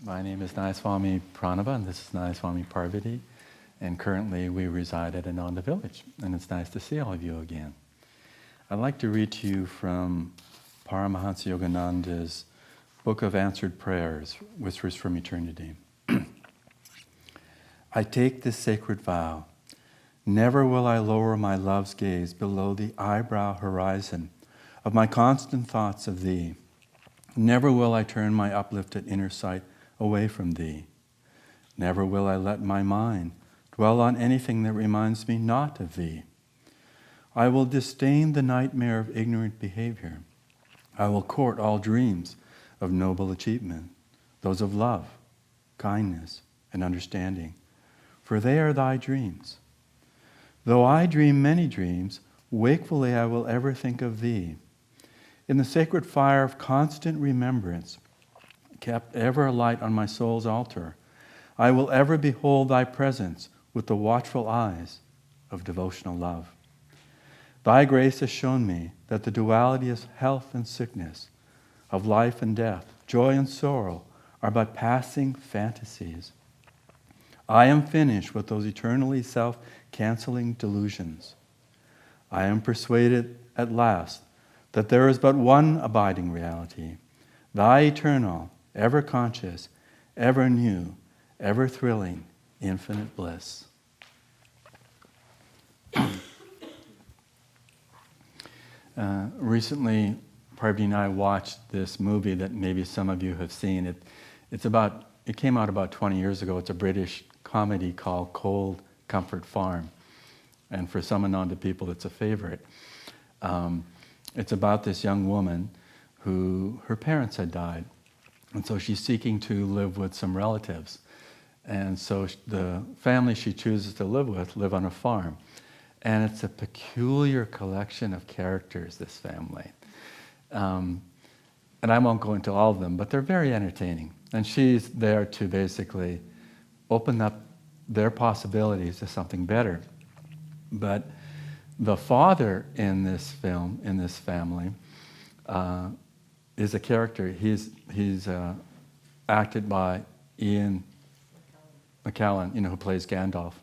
My name is Nayaswami Pranaba, and this is Nayaswami Parvati, and currently we reside at Ananda village, and it's nice to see all of you again. I'd like to read to you from Paramahansa Yogananda's Book of Answered Prayers, Whispers from Eternity. I take this sacred vow. Never will I lower my love's gaze below the eyebrow horizon of my constant thoughts of thee. Never will I turn my uplifted inner sight away from thee. Never will I let my mind dwell on anything that reminds me not of thee. I will disdain the nightmare of ignorant behavior. I will court all dreams of noble achievement, those of love, kindness, and understanding, for they are thy dreams. Though I dream many dreams, wakefully I will ever think of thee. In the sacred fire of constant remembrance, kept ever alight on my soul's altar, I will ever behold thy presence with the watchful eyes of devotional love. Thy grace has shown me that the duality of health and sickness, of life and death, joy and sorrow, are but passing fantasies. I am finished with those eternally self-canceling delusions. I am persuaded at last that there is but one abiding reality, thy eternal, ever conscious, ever new, ever thrilling, infinite bliss. Recently, Parvati and I watched this movie that maybe some of you have seen. It came out about 20 years ago. It's a British comedy called Cold Comfort Farm. And for some Ananda people, it's a favorite. It's about this young woman who, her parents had died. And so she's seeking to live with some relatives. And so the family she chooses to live on a farm. And it's a peculiar collection of characters, this family. And I won't go into all of them, but they're very entertaining. And she's there to basically open up their possibilities to something better. But the father in this film, in this family, is a character. He's acted by Ian McKellen, who plays Gandalf.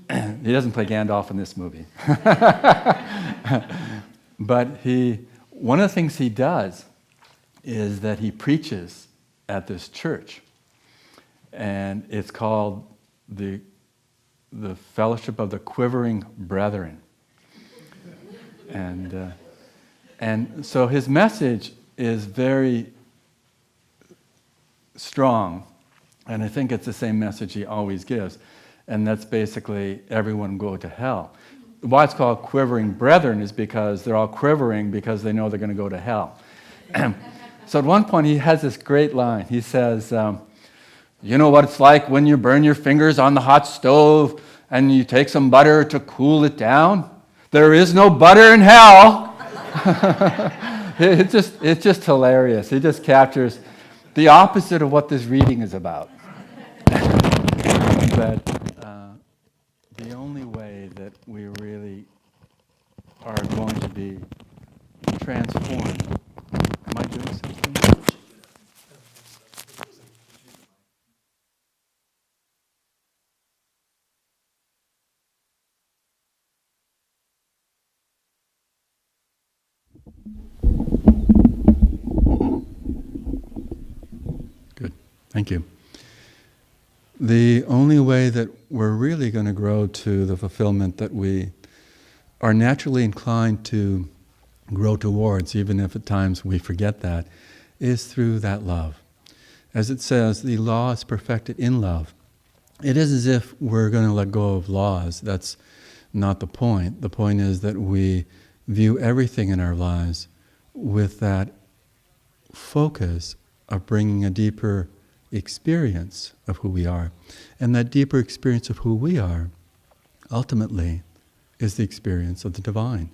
He doesn't play Gandalf in this movie. But one of the things he does is that he preaches at this church. And it's called the Fellowship of the Quivering Brethren. And so his message is very strong, and I think it's the same message he always gives, and that's basically everyone go to hell. Why it's called Quivering Brethren is because they're all quivering because they know they're going to go to hell. So at one point he has this great line. He says, you know what it's like when you burn your fingers on the hot stove and you take some butter to cool it down? There is no butter in hell. It's just hilarious. He just captures the opposite of what this reading is about. But the only way that we really are going to be transformed. Am I doing something? Good. Thank you. The only way that we're really going to grow to the fulfillment that we are naturally inclined to grow towards, even if at times we forget that, is through that love. As it says, the law is perfected in love. It is as if we're going to let go of laws. That's not the point. The point is that we view everything in our lives with that focus of bringing a deeper experience of who we are. And that deeper experience of who we are, ultimately, is the experience of the divine.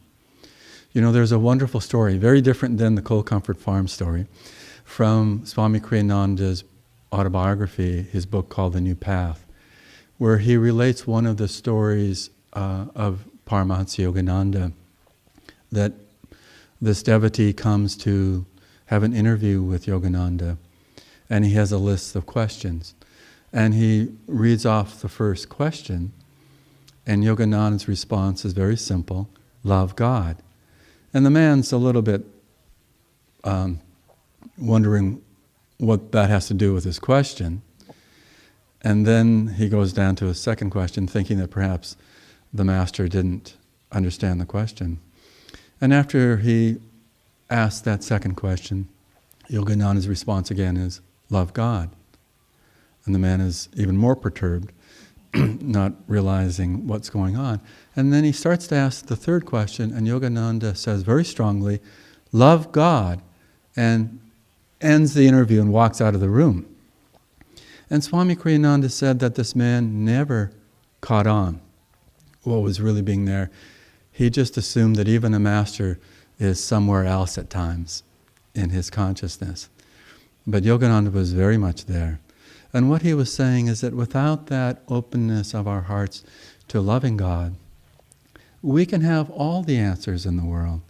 There's a wonderful story, very different than the Cold Comfort Farm story, from Swami Kriyananda's autobiography, his book called The New Path, where he relates one of the stories of Paramahansa Yogananda, that this devotee comes to have an interview with Yogananda. and he has a list of questions. And he reads off the first question, and Yogananda's response is very simple: love God. And the man's a little bit wondering what that has to do with his question. And then he goes down to a second question, thinking that perhaps the master didn't understand the question. And after he asks that second question, Yogananda's response again is, love God. And the man is even more perturbed, not realizing what's going on. And then he starts to ask the third question, and Yogananda says very strongly, love God, and ends the interview and walks out of the room. And Swami Kriyananda said that this man never caught on what was really being there. He just assumed that even a master is somewhere else at times in his consciousness. But Yogananda was very much there. And what he was saying is that without that openness of our hearts to loving God, we can have all the answers in the world,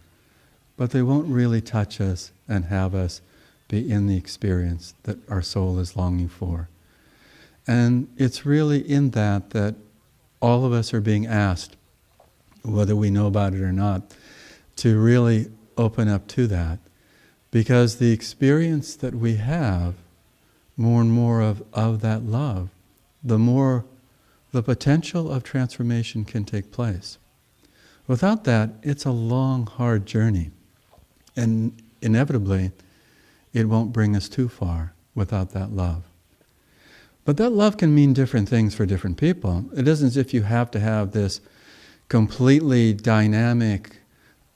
but they won't really touch us and have us be in the experience that our soul is longing for. And it's really in that all of us are being asked, whether we know about it or not, to really open up to that. Because the experience that we have, more and more of that love, the more the potential of transformation can take place. Without that, it's a long, hard journey. And inevitably, it won't bring us too far without that love. But that love can mean different things for different people. It isn't as if you have to have this completely dynamic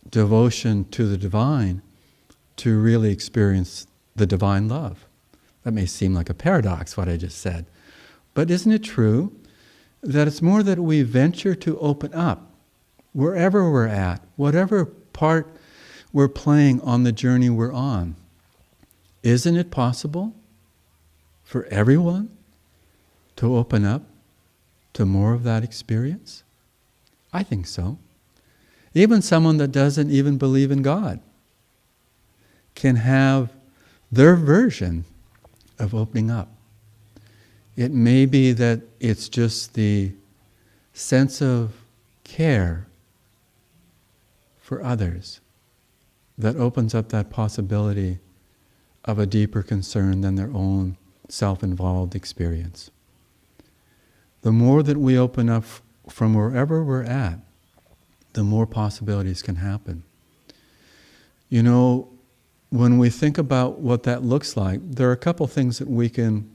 devotion to the divine to really experience the divine love. That may seem like a paradox, what I just said. But isn't it true that it's more that we venture to open up wherever we're at, whatever part we're playing on the journey we're on? Isn't it possible for everyone to open up to more of that experience? I think so. Even someone that doesn't even believe in God can have their version of opening up. It may be that it's just the sense of care for others that opens up that possibility of a deeper concern than their own self-involved experience. The more that we open up from wherever we're at, the more possibilities can happen. You know, when we think about what that looks like, there are a couple things that we can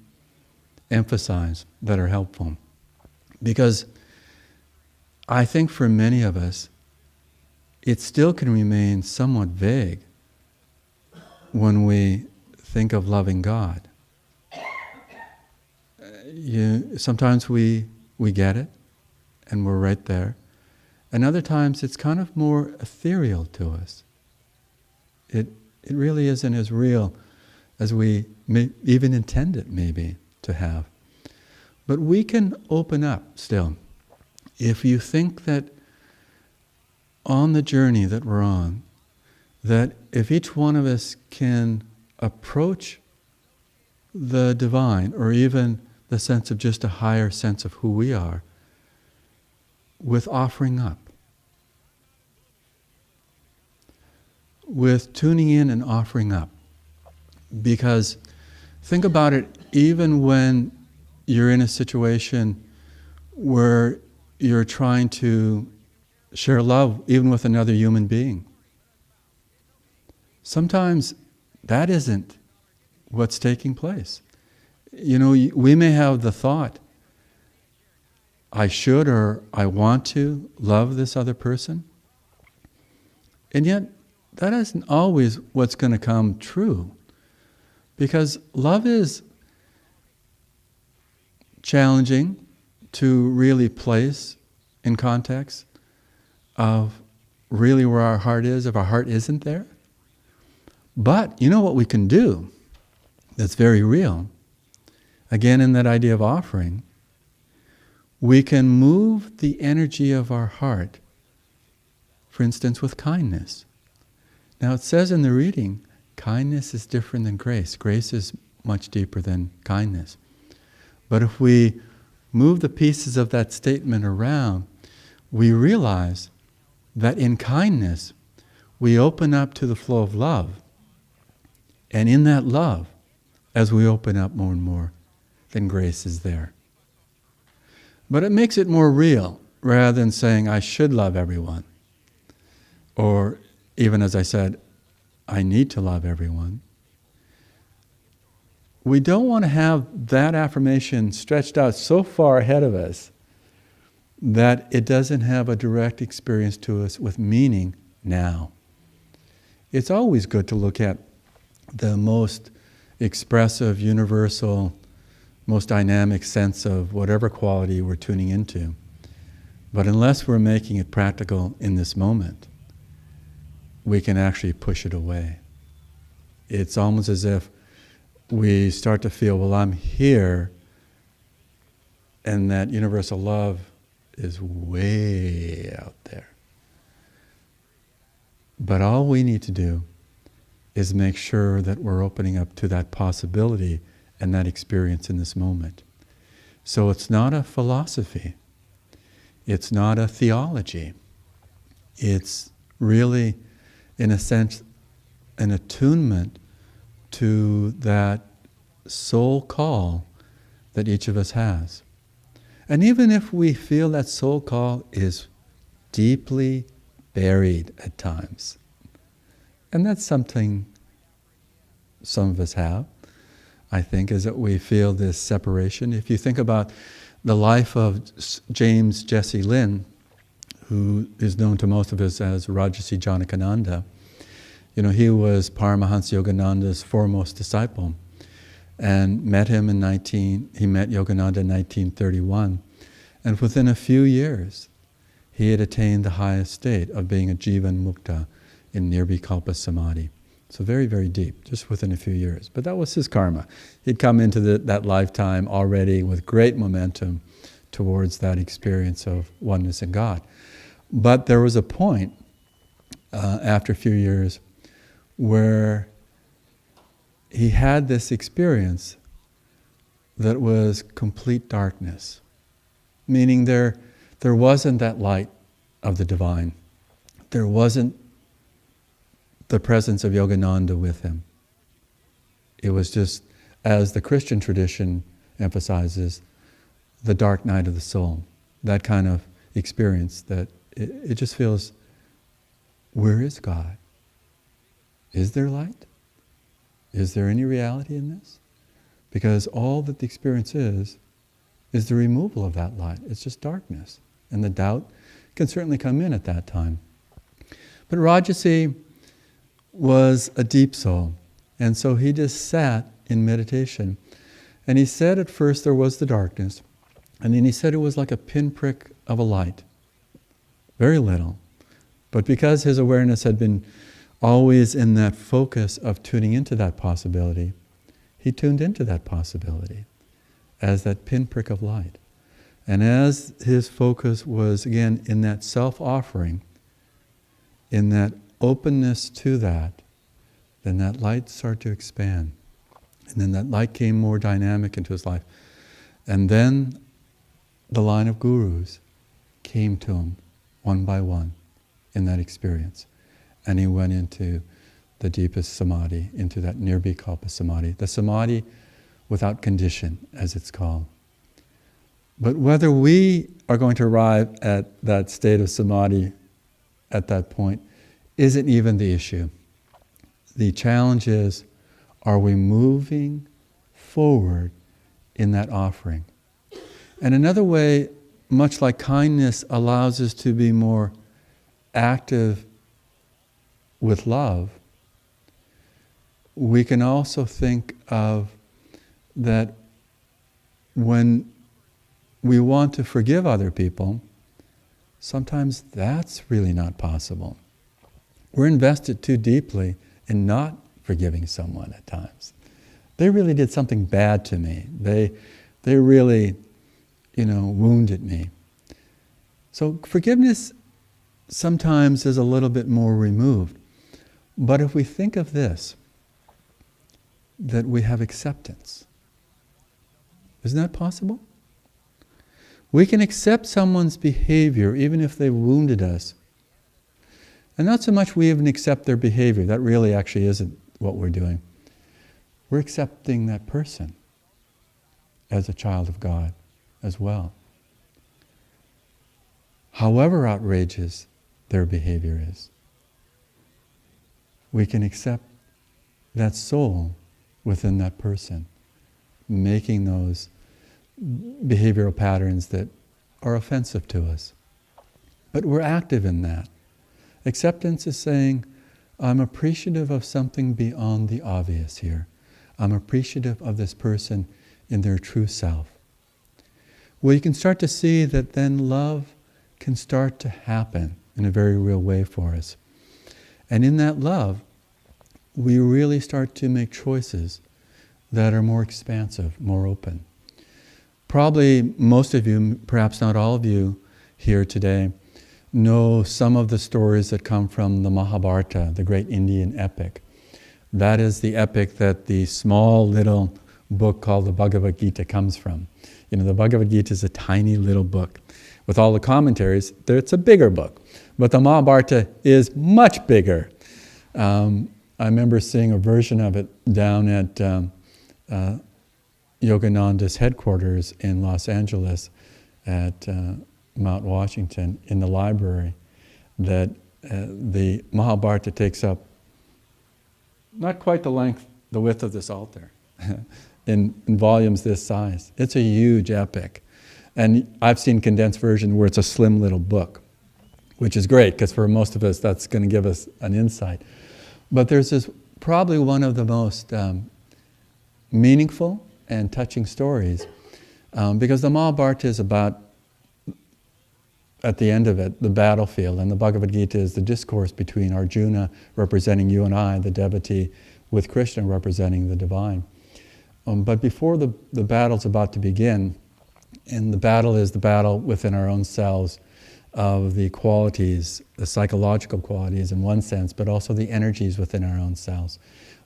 emphasize that are helpful. Because I think for many of us, it still can remain somewhat vague when we think of loving God. Sometimes we get it, and we're right there. And other times it's kind of more ethereal to us. It really isn't as real as we may even intend it maybe to have. But we can open up still. If you think that on the journey that we're on, that if each one of us can approach the divine, or even the sense of just a higher sense of who we are, with offering up, with tuning in and offering up. Because think about it, even when you're in a situation where you're trying to share love even with another human being, sometimes that isn't what's taking place. You know, we may have the thought, I should or I want to love this other person. And yet, that isn't always what's going to come true. Because love is challenging to really place in context of really where our heart is, if our heart isn't there. But you know what we can do that's very real? Again, in that idea of offering, we can move the energy of our heart, for instance, with kindness. Now it says in the reading, kindness is different than grace. Grace is much deeper than kindness. But if we move the pieces of that statement around, we realize that in kindness, we open up to the flow of love. And in that love, as we open up more and more, then grace is there. But it makes it more real, rather than saying, I should love everyone. Or even as I said, I need to love everyone. We don't want to have that affirmation stretched out so far ahead of us that it doesn't have a direct experience to us with meaning now. It's always good to look at the most expressive, universal, most dynamic sense of whatever quality we're tuning into. But unless we're making it practical in this moment, we can actually push it away. It's almost as if we start to feel, well, I'm here, and that universal love is way out there. But all we need to do is make sure that we're opening up to that possibility and that experience in this moment. So it's not a philosophy. It's not a theology. It's really, in a sense, an attunement to that soul call that each of us has. And even if we feel that soul call is deeply buried at times, and that's something some of us have, I think, is that we feel this separation. If you think about the life of James Jesse Lynn, who is known to most of us as Rajarsi Janakananda, he was Paramahansa Yogananda's foremost disciple, and he met Yogananda in 1931, and within a few years, he had attained the highest state of being a Jivan Mukta in Nirvikalpa Samadhi. So very, very deep, just within a few years. But that was his karma. He'd come into that lifetime already with great momentum towards that experience of oneness in God. But there was a point after a few years where he had this experience that was complete darkness, meaning there wasn't that light of the divine. There wasn't the presence of Yogananda with him. It was just, as the Christian tradition emphasizes, the dark night of the soul. That kind of experience that it just feels, where is God? Is there light? Is there any reality in this? Because all that the experience is the removal of that light. It's just darkness. And the doubt can certainly come in at that time. But Rajarsi was a deep soul. And so he just sat in meditation. And he said at first there was the darkness. And then he said it was like a pinprick of a light. Very little. But because his awareness had been always in that focus of tuning into that possibility, he tuned into that possibility as that pinprick of light. And as his focus was, again, in that self-offering, in that openness to that, then that light started to expand. And then that light came more dynamic into his life. And then the line of gurus came to him one by one in that experience. And he went into the deepest samadhi, into that nirvikalpa samadhi, the samadhi without condition, as it's called. But whether we are going to arrive at that state of samadhi at that point isn't even the issue. The challenge is, are we moving forward in that offering? And another way, much like kindness allows us to be more active with love, we can also think of that when we want to forgive other people, sometimes that's really not possible. We're invested too deeply in not forgiving someone at times. They really did something bad to me. They really, wounded me. So forgiveness sometimes is a little bit more removed. But if we think of this, that we have acceptance. Isn't that possible? We can accept someone's behavior even if they wounded us. And not so much we even accept their behavior. That really actually isn't what we're doing. We're accepting that person as a child of God as well. However outrageous their behavior is, we can accept that soul within that person, making those behavioral patterns that are offensive to us. But we're active in that. Acceptance is saying, I'm appreciative of something beyond the obvious here. I'm appreciative of this person in their true self. Well, you can start to see that then love can start to happen in a very real way for us. And in that love, we really start to make choices that are more expansive, more open. Probably most of you, perhaps not all of you here today, know some of the stories that come from the Mahabharata, the great Indian epic. That is the epic that the small little book called the Bhagavad Gita comes from. You know, the Bhagavad Gita is a tiny little book. With all the commentaries, it's a bigger book. But the Mahabharata is much bigger. I remember seeing a version of it down at Yogananda's headquarters in Los Angeles at Mount Washington in the library, that the Mahabharata takes up not quite the width of this altar, in volumes this size. It's a huge epic. And I've seen condensed version where it's a slim little book, which is great, because for most of us that's going to give us an insight. But there's this probably one of the most meaningful and touching stories, because the Mahabharata is about, at the end of it, the battlefield, and the Bhagavad Gita is the discourse between Arjuna, representing you and I, the devotee, with Krishna representing the divine. But before the battle's about to begin, and the battle is the battle within our own selves of the qualities, the psychological qualities in one sense, but also the energies within our own selves.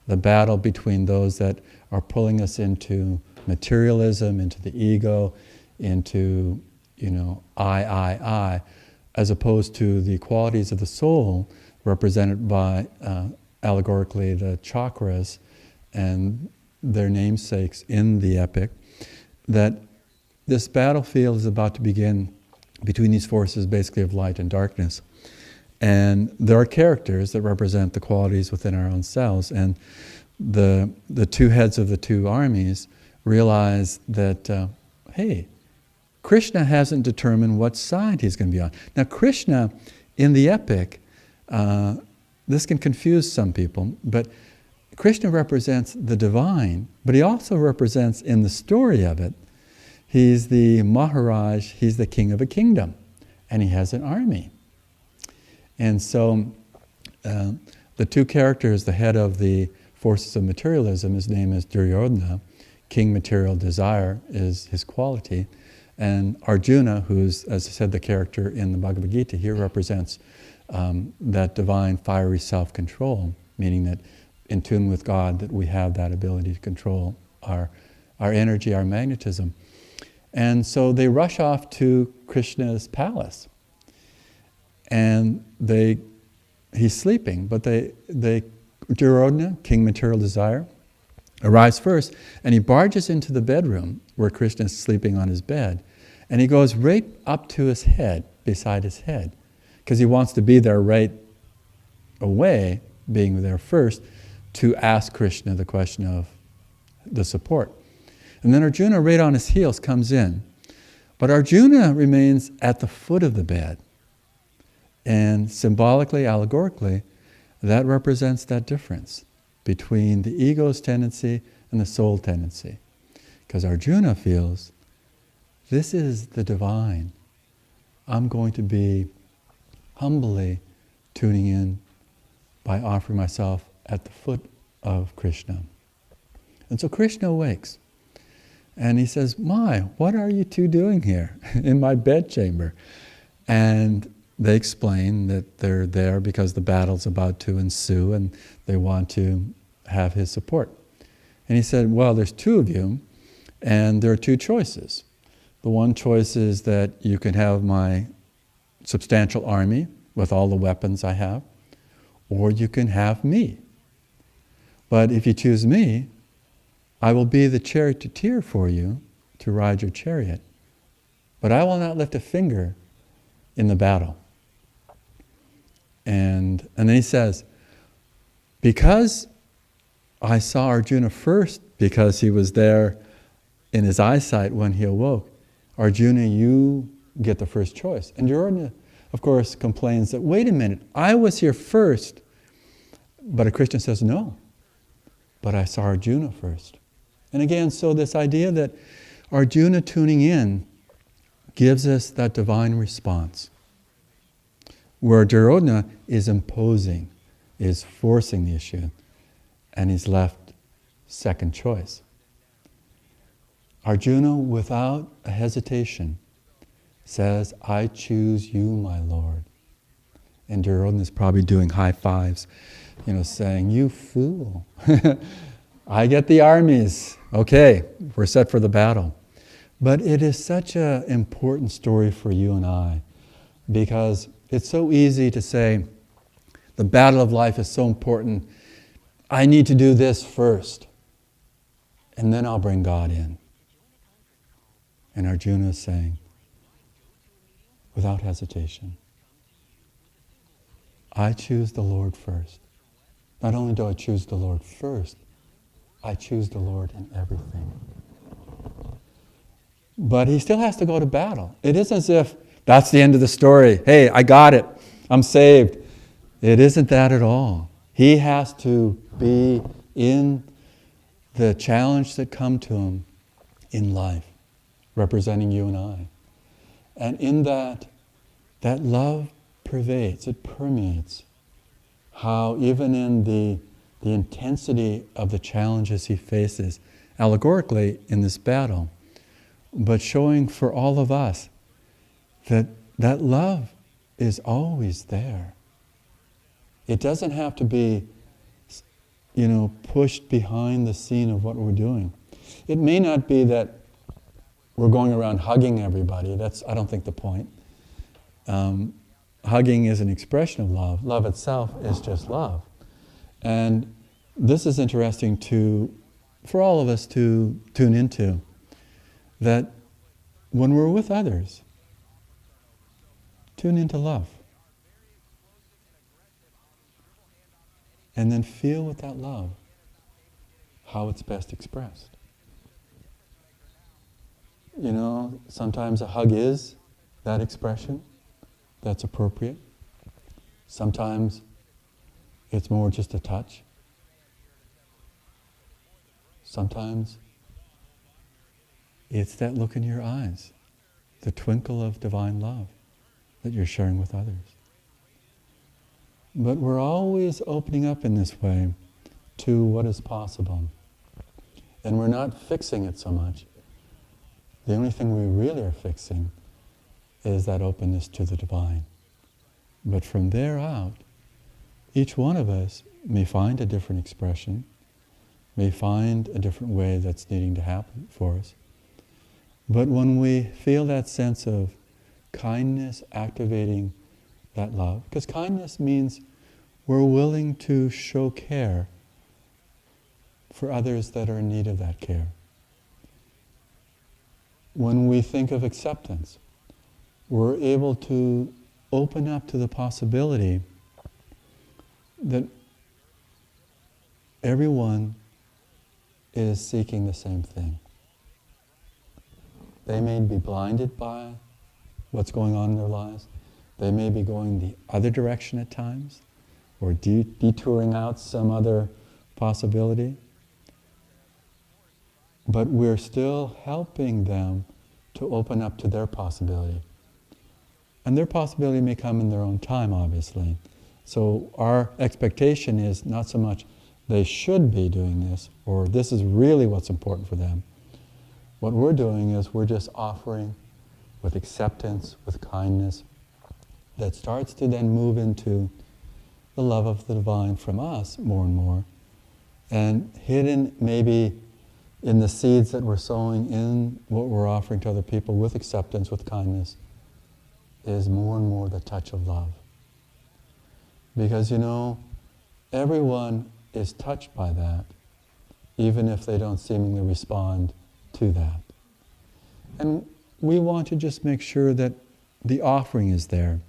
The battle between those that are pulling us into materialism, into the ego, into, I, as opposed to the qualities of the soul represented by, allegorically, the chakras and their namesakes in the epic, that this battlefield is about to begin between these forces basically of light and darkness. And there are characters that represent the qualities within our own selves, and the two heads of the two armies realize that, hey, Krishna hasn't determined what side he's going to be on. Now Krishna, in the epic, this can confuse some people, but Krishna represents the divine, but he also represents, in the story of it, he's the Maharaj, he's the king of a kingdom, and he has an army. And so the two characters, the head of the forces of materialism, his name is Duryodhana, king material desire is his quality, and Arjuna, who's, as I said, the character in the Bhagavad Gita, here represents that divine fiery self-control, meaning that in tune with God, that we have that ability to control our energy, our magnetism. And so they rush off to Krishna's palace. And he's sleeping, but Duryodhana, king material desire, arrives first, and he barges into the bedroom where Krishna is sleeping on his bed. And he goes right up to his head, beside his head, because he wants to be there right away, being there first, to ask Krishna the question of the support. And then Arjuna, right on his heels, comes in. But Arjuna remains at the foot of the bed. And symbolically, allegorically, that represents that difference between the ego's tendency and the soul tendency. Because Arjuna feels, this is the divine. I'm going to be humbly tuning in by offering myself at the foot of Krishna. And so Krishna awakes. And he says, what are you two doing here in my bedchamber? And they explain that they're there because the battle's about to ensue and they want to have his support. And he said, well, there's two of you, and there are two choices. The one choice is that you can have my substantial army with all the weapons I have, or you can have me. But if you choose me, I will be the charioteer for you to ride your chariot. But I will not lift a finger in the battle. And then he says, because I saw Arjuna first, because he was there in his eyesight when he awoke, Arjuna, you get the first choice. And Duryodhana, of course, complains that, wait a minute, I was here first. But Krishna says, no, but I saw Arjuna first. And again, so this idea that Arjuna tuning in gives us that divine response, where Duryodhana is imposing, is forcing the issue, and he's left second choice. Arjuna, without a hesitation, says, I choose you, my Lord. And Duryodhana is probably doing high fives, saying, you fool. I get the armies. Okay, we're set for the battle. But it is such an important story for you and I, because it's so easy to say, the battle of life is so important, I need to do this first, and then I'll bring God in. And Arjuna is saying, without hesitation, I choose the Lord first. Not only do I choose the Lord first, I choose the Lord in everything. But he still has to go to battle. It isn't as if that's the end of the story. Hey, I got it. I'm saved. It isn't that at all. He has to be in the challenge that come to him in life, representing you and I. And in that love pervades, it permeates how even in the intensity of the challenges he faces, allegorically in this battle, but showing for all of us that love is always there. It doesn't have to be, pushed behind the scene of what we're doing. It may not be that we're going around hugging everybody. That's, I don't think, the point. Hugging is an expression of love. Love itself is just love. And this is interesting for all of us to tune into, that when we're with others, tune into love. And then feel with that love how it's best expressed. Sometimes a hug is that expression that's appropriate. Sometimes it's more just a touch. Sometimes it's that look in your eyes, the twinkle of divine love that you're sharing with others. But we're always opening up in this way to what is possible. And we're not fixing it so much. The only thing we really are fixing is that openness to the divine. But from there out, each one of us may find a different expression, may find a different way that's needing to happen for us. But when we feel that sense of kindness activating that love, because kindness means we're willing to show care for others that are in need of that care. When we think of acceptance, we're able to open up to the possibility that everyone is seeking the same thing. They may be blinded by what's going on in their lives. They may be going the other direction at times, or detouring out some other possibility. But we're still helping them to open up to their possibility. And their possibility may come in their own time, obviously. So our expectation is not so much they should be doing this, or this is really what's important for them. What we're doing is we're just offering with acceptance, with kindness, that starts to then move into the love of the divine from us more and more And hidden maybe in the seeds that we're sowing in what we're offering to other people with acceptance, with kindness, is more and more the touch of love. Because, everyone is touched by that, even if they don't seemingly respond to that. And we want to just make sure that the offering is there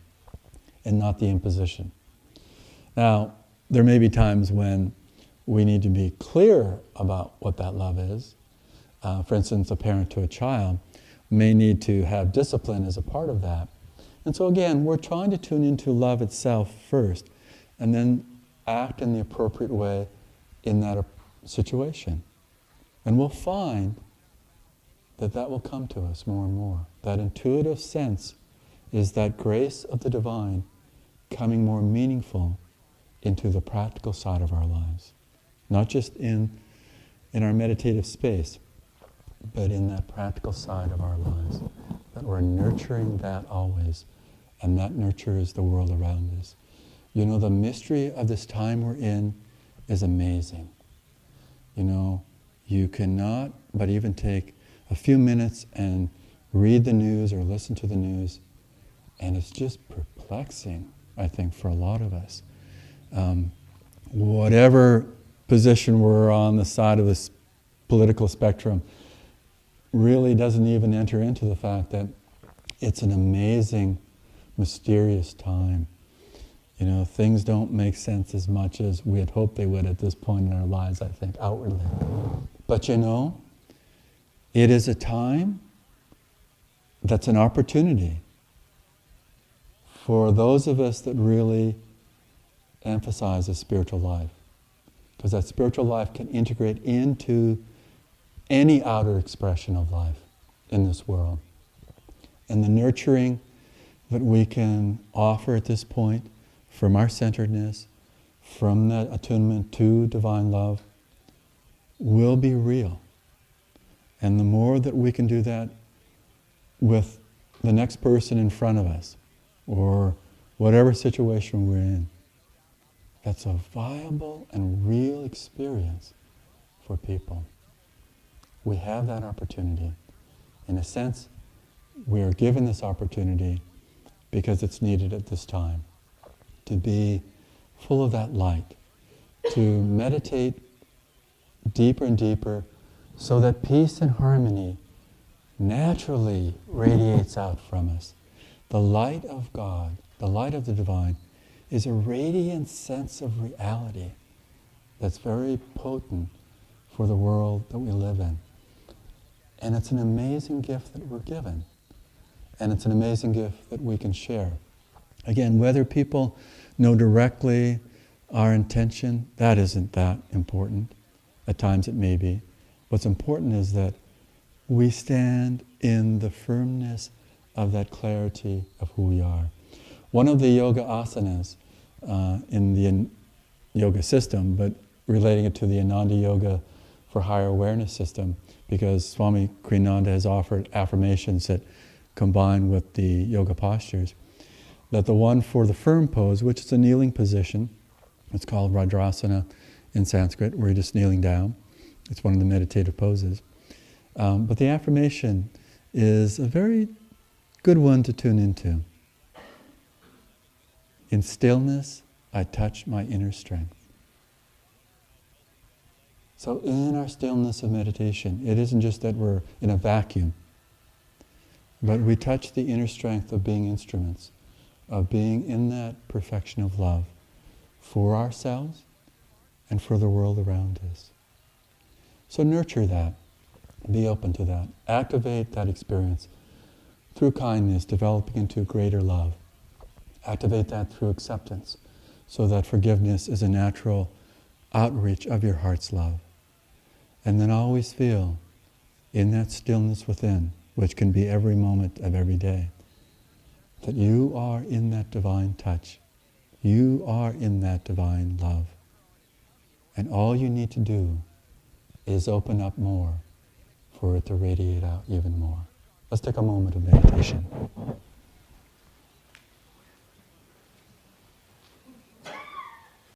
and not the imposition. Now, there may be times when we need to be clear about what that love is. For instance, a parent to a child may need to have discipline as a part of that. And so again, we're trying to tune into love itself first, and then act in the appropriate way in that situation. And we'll find that will come to us more and more. That intuitive sense is that grace of the divine coming more meaningful into the practical side of our lives. Not just in our meditative space, but in that practical side of our lives. That we're nurturing that always, and that nurtures the world around us. The mystery of this time we're in is amazing. You cannot but even take a few minutes and read the news or listen to the news, and it's just perplexing, I think, for a lot of us. Whatever position we're on the side of this political spectrum really doesn't even enter into the fact that it's an amazing, mysterious time. Things don't make sense as much as we had hoped they would at this point in our lives, I think, outwardly. But it is a time that's an opportunity for those of us that really emphasize a spiritual life. Because that spiritual life can integrate into any outer expression of life in this world. And the nurturing that we can offer at this point from our centeredness, from that attunement to divine love, will be real. And the more that we can do that with the next person in front of us, or whatever situation we're in, that's a viable and real experience for people. We have that opportunity. In a sense, we are given this opportunity because it's needed at this time, to be full of that light, to meditate deeper and deeper so that peace and harmony naturally radiates out from us. The light of God, the light of the divine, is a radiant sense of reality that's very potent for the world that we live in. And it's an amazing gift that we're given. And it's an amazing gift that we can share. Again, whether people know directly our intention, that isn't that important. At times it may be. What's important is that we stand in the firmness of that clarity of who we are. One of the yoga asanas in the yoga system, but relating it to the Ananda yoga for higher awareness system, because Swami Kriyananda has offered affirmations that combine with the yoga postures, that the one for the firm pose, which is a kneeling position, it's called Radrasana in Sanskrit, where you're just kneeling down. It's one of the meditative poses. But the affirmation is a very good one to tune into. In stillness, I touch my inner strength. So in our stillness of meditation, it isn't just that we're in a vacuum, but we touch the inner strength of being instruments, of being in that perfection of love for ourselves and for the world around us. So nurture that. Be open to that. Activate that experience through kindness, developing into greater love. Activate that through acceptance, so that forgiveness is a natural outreach of your heart's love. And then always feel in that stillness within, which can be every moment of every day, that you are in that divine touch. You are in that divine love. And all you need to do is open up more for it to radiate out even more. Let's take a moment of meditation.